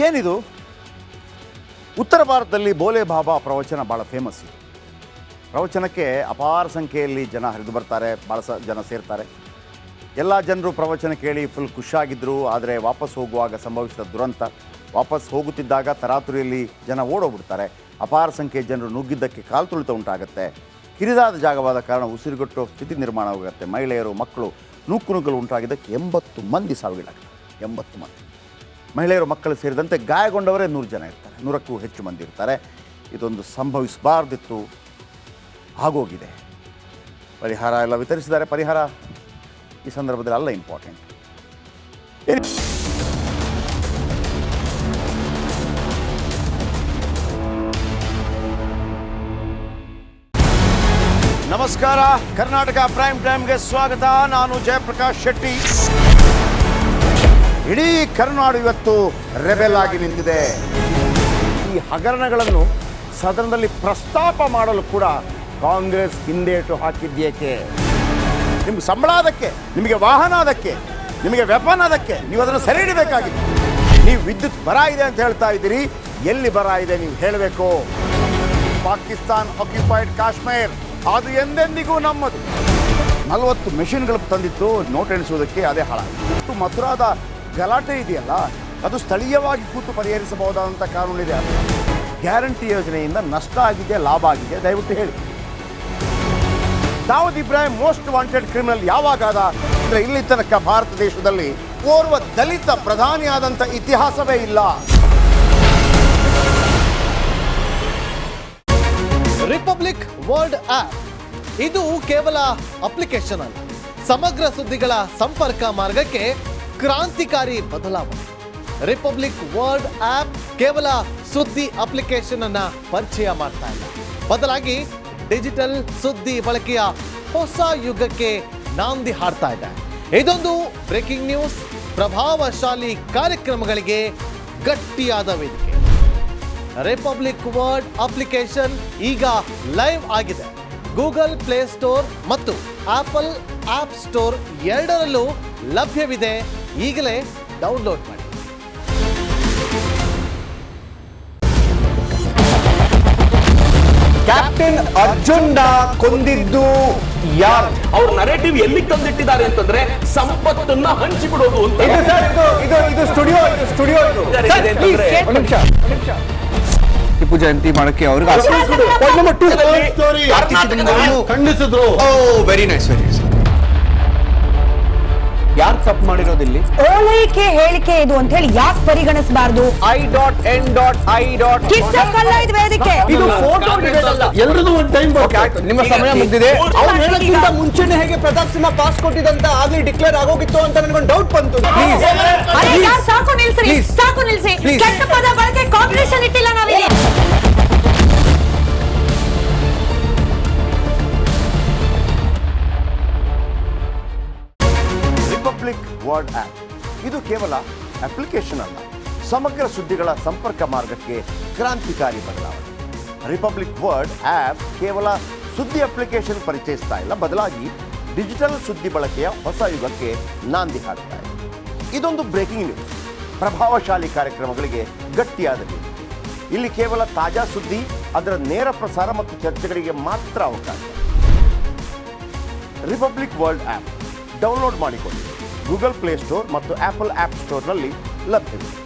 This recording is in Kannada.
ಏನಿದು? ಉತ್ತರ ಭಾರತದಲ್ಲಿ ಬೋಲೆ ಬಾಬಾ ಪ್ರವಚನ ಭಾಳ ಫೇಮಸ್ ಇದೆ. ಪ್ರವಚನಕ್ಕೆ ಅಪಾರ ಸಂಖ್ಯೆಯಲ್ಲಿ ಜನ ಹರಿದು ಬರ್ತಾರೆ, ಭಾಳ ಜನ ಸೇರ್ತಾರೆ. ಎಲ್ಲ ಜನರು ಪ್ರವಚನ ಕೇಳಿ ಫುಲ್ ಖುಷಿಯಾಗಿದ್ದರು. ಆದರೆ ವಾಪಸ್ ಹೋಗುವಾಗ ಸಂಭವಿಸಿದ ದುರಂತ, ವಾಪಸ್ ಹೋಗುತ್ತಿದ್ದಾಗ ತರಾತುರಿಯಲ್ಲಿ ಜನ ಓಡೋಗ್ಬಿಡ್ತಾರೆ. ಅಪಾರ ಸಂಖ್ಯೆಯ ಜನರು ನುಗ್ಗಿದ್ದಕ್ಕೆ ಕಾಲು ತುಳಿತ ಉಂಟಾಗುತ್ತೆ. ಕಿರಿದಾದ ಜಾಗವಾದ ಕಾರಣ ಉಸಿರುಗಟ್ಟುವ ಸ್ಥಿತಿ ನಿರ್ಮಾಣವಾಗುತ್ತೆ. ಮಹಿಳೆಯರು, ಮಕ್ಕಳು ನೂಕುನುಗ್ಗಲು ಉಂಟಾಗಿದ್ದಕ್ಕೆ 80 ಮಂದಿ ಸಾವಿಗೀಡಾಗ್ತಾರೆ. 80 ಮಂದಿ ಮಹಿಳೆಯರು, ಮಕ್ಕಳು ಸೇರಿದಂತೆ ಗಾಯಗೊಂಡವರೇ 100 ಜನ ಇರ್ತಾರೆ, 100ಕ್ಕೂ ಹೆಚ್ಚು ಮಂದಿ ಇರ್ತಾರೆ. ಇದೊಂದು ಸಂಭವಿಸಬಾರ್ದಿತ್ತು, ಆಗೋಗಿದೆ. ಪರಿಹಾರ ಎಲ್ಲ ವಿತರಿಸಿದ್ದಾರೆ. ಪರಿಹಾರ ಈ ಸಂದರ್ಭದಲ್ಲಿ ಅಲ್ಲ ಇಂಪಾರ್ಟೆಂಟ್. ನಮಸ್ಕಾರ, ಕರ್ನಾಟಕ ಪ್ರೈಮ್ ಟೈಮ್ಗೆ ಸ್ವಾಗತ. ನಾನು ಜಯಪ್ರಕಾಶ್ ಶೆಟ್ಟಿ. ಇಡೀ ಕರ್ನಾಡು ಇವತ್ತು ರೆಬೆಲ್ ಆಗಿ ನಿಂತಿದೆ. ಈ ಹಗರಣಗಳನ್ನು ಸದನದಲ್ಲಿ ಪ್ರಸ್ತಾಪ ಮಾಡಲು ಕೂಡ ಕಾಂಗ್ರೆಸ್ ಹಿಂದೇಟು ಹಾಕಿದ್ದೇಕೆ? ನಿಮ್ಗೆ ಸಂಬಳ ಅದಕ್ಕೆ, ನಿಮಗೆ ವಾಹನ ಅದಕ್ಕೆ, ನಿಮಗೆ ವೆಪನ್ ಅದಕ್ಕೆ, ನೀವು ಅದನ್ನು ಸೆರೆ ಹಿಡಿಬೇಕಾಗಿತ್ತು. ನೀವು ವಿದ್ಯುತ್ ಬರ ಇದೆ ಅಂತ ಹೇಳ್ತಾ ಇದ್ದೀರಿ, ಎಲ್ಲಿ ಬರ ಇದೆ ನೀವು ಹೇಳಬೇಕು. ಪಾಕಿಸ್ತಾನ್ ಆಕ್ಯುಪೈಡ್ ಕಾಶ್ಮೀರ್ ಅದು ಎಂದೆಂದಿಗೂ ನಮ್ಮದು. 40 ಮೆಷಿನ್ಗಳು ತಂದಿತ್ತು ನೋಟ್ ಎಣಿಸುವುದಕ್ಕೆ, ಅದೇ ಹಾಳಾಗಿತ್ತು. ಮಥುರಾದ ಗಲಾಟೆ ಇದೆಯಲ್ಲ, ಅದು ಸ್ಥಳೀಯವಾಗಿ ಕೂತು ಪರಿಹರಿಸಬಹುದಾದಂಥ ಕಾನೂನಿದೆ. ಗ್ಯಾರಂಟಿ ಯೋಜನೆಯಿಂದ ನಷ್ಟ ಆಗಿದೆ, ಲಾಭ ಆಗಿದೆ, ದಯವಿಟ್ಟು ಹೇಳಿ. Dawood Ibrahim most wanted criminal ಯಾವಾಗಾದ ಅಂದರೆ ಇಲ್ಲಿ ತನಕ ಭಾರತ ದೇಶದಲ್ಲಿ ಓರ್ವ ದಲಿತ ಪ್ರಧಾನಿಯಾದಂಥ ಇತಿಹಾಸವೇ ಇಲ್ಲ. ರಿಪಬ್ಲಿಕ್ ವರ್ಲ್ಡ್ ಆಪ್ ಇದು ಕೇವಲ ಅಪ್ಲಿಕೇಶನ್ ಅಲ್ಲ, ಸಮಗ್ರ ಸುದ್ದಿಗಳ ಸಂಪರ್ಕ ಮಾರ್ಗಕ್ಕೆ ಕ್ರಾಂತಿಕಾರಿ ಬದಲಾವಣೆ. ರಿಪಬ್ಲಿಕ್ ವರ್ಲ್ಡ್ ಆಪ್ ಕೇವಲ ಸುದ್ದಿ ಅಪ್ಲಿಕೇಶನ್ ಅನ್ನ ಪರಿಚಯ ಮಾಡ್ತಾ ಇಲ್ಲ, ಬದಲಾಗಿ ಡಿಜಿಟಲ್ ಸುದ್ದಿ ಬಳಕೆಯ ಹೊಸ ಯುಗಕ್ಕೆ ನಾಂದಿ ಹಾಡ್ತಾ ಇದೆ. ಇದೊಂದು ಬ್ರೇಕಿಂಗ್ ನ್ಯೂಸ್, ಪ್ರಭಾವಶಾಲಿ ಕಾರ್ಯಕ್ರಮಗಳಿಗೆ ಗಟ್ಟಿಯಾದ ವೇದಿಕೆ. ರಿಪಬ್ಲಿಕ್ ವರ್ಲ್ಡ್ ಅಪ್ಲಿಕೇಶನ್ ಈಗ ಲೈವ್ ಆಗಿದೆ. ಗೂಗಲ್ ಪ್ಲೇ ಸ್ಟೋರ್ ಮತ್ತು ಆಪಲ್ ಆಪ್ ಸ್ಟೋರ್ ಎರಡರಲ್ಲೂ ಲಭ್ಯವಿದೆ. ಈಗಲೇ ಡೌನ್ಲೋಡ್ ಮಾಡಿ. ಕ್ಯಾಪ್ಟನ್ ಅರ್ಜುನ್ ಕೊಂದಿದ್ದು ಯಾರು? ಅವ್ರ ನರೇಟಿವ್ ಎಲ್ಲಿ ತಂದಿಟ್ಟಿದ್ದಾರೆ ಅಂತಂದ್ರೆ ಸಂಪತ್ತನ್ನ ಹಂಚಿಬಿಡೋದು ಅಂತ. ಇದು ಸ್ಟುಡಿಯೋ ಟಿಪ್ಪು ಜಯಂತಿ ಮಾಡಕ್ಕೆ ಅವ್ರಿಗೆ ಖಂಡಿಸಿದ್ರು. Very nice, very nice. ಯಾರು ತಪ್ಪು ಮಾಡಿರೋದಿಲ್ಲಿ? ಓಲೈಕೆ ಹೇಳಿಕೆ ಇದು ಅಂತ ಹೇಳಿ ಯಾಕೆ ಪರಿಗಣಿಸಬಾರದು? I.N.I. ವೇದಿಕೆ ಇದು ಫೋಟೋ ಡಿಬೇಟ್ ಅಲ್ಲ, ಎಲ್ಲರದು ಒಂದು ಟೈಮ್. ನಿಮ್ಮ ಸಮಯ ಮುಗಿದಿದೆ. ಅವ್ರು ಹೇಳೋಕ್ಕಿಂತ ಮುಂಚೆನೆ ಹೇಗೆ ಪ್ರತಾಪ್ ಸಿಂಹ ಪಾಸ್ ಕೊಟ್ಟಿದಂತ ಆಗ್ಲಿ ಡಿಕ್ಲೇರ್ ಆಗೋಗಿತ್ತು ಅಂತ ನನಗೊಂದು ಡೌಟ್ ಬಂತು. ಸಾಕು ನಿಲ್ಸಿ, ಸಾಕು ನಿಲ್ಸಿ. ಕೆಟ್ಟ ಪದ ಬಳಕೆ ಕಾಂಬಿನೇಷನ್ ಇಟ್ಟಿಲ್ಲ ನಾವಿಲ್ಲಿ. ರಿಪಬ್ಲಿಕ್ ವರ್ಲ್ಡ್ ಆ್ಯಪ್ ಇದು ಕೇವಲ ಅಪ್ಲಿಕೇಶನ್ ಅಲ್ಲ, ಸಮಗ್ರ ಸುದ್ದಿಗಳ ಸಂಪರ್ಕ ಮಾರ್ಗಕ್ಕೆ ಕ್ರಾಂತಿಕಾರಿ ಬದಲಾವಣೆ. ರಿಪಬ್ಲಿಕ್ ವರ್ಲ್ಡ್ ಆ್ಯಪ್ ಕೇವಲ ಸುದ್ದಿ ಅಪ್ಲಿಕೇಶನ್ ಪರಿಚಯಿಸ್ತಾ ಇಲ್ಲ, ಬದಲಾಗಿ ಡಿಜಿಟಲ್ ಸುದ್ದಿ ಬಳಕೆಯ ಹೊಸ ಯುಗಕ್ಕೆ ನಾಂದಿ ಹಾಡ್ತಾ ಇದೆ. ಇದೊಂದು ಬ್ರೇಕಿಂಗ್ ನ್ಯೂಸ್, ಪ್ರಭಾವಶಾಲಿ ಕಾರ್ಯಕ್ರಮಗಳಿಗೆ ಗಟ್ಟಿಯಾದ ವೇದಿಕೆ. ಇಲ್ಲಿ ಕೇವಲ ತಾಜಾ ಸುದ್ದಿ, ಅದರ ನೇರ ಪ್ರಸಾರ ಮತ್ತು ಚರ್ಚೆಗಳಿಗೆ ಮಾತ್ರ ಅವಕಾಶ. ರಿಪಬ್ಲಿಕ್ ವರ್ಲ್ಡ್ ಆ್ಯಪ್ ಡೌನ್ಲೋಡ್ ಮಾಡಿಕೊಳ್ಳಿ. ಗೂಗಲ್ ಪ್ಲೇ ಸ್ಟೋರ್ ಮತ್ತು ಆಪಲ್ ಆಪ್ ಸ್ಟೋರ್ನಲ್ಲಿ ಲಭ್ಯವಿದೆ.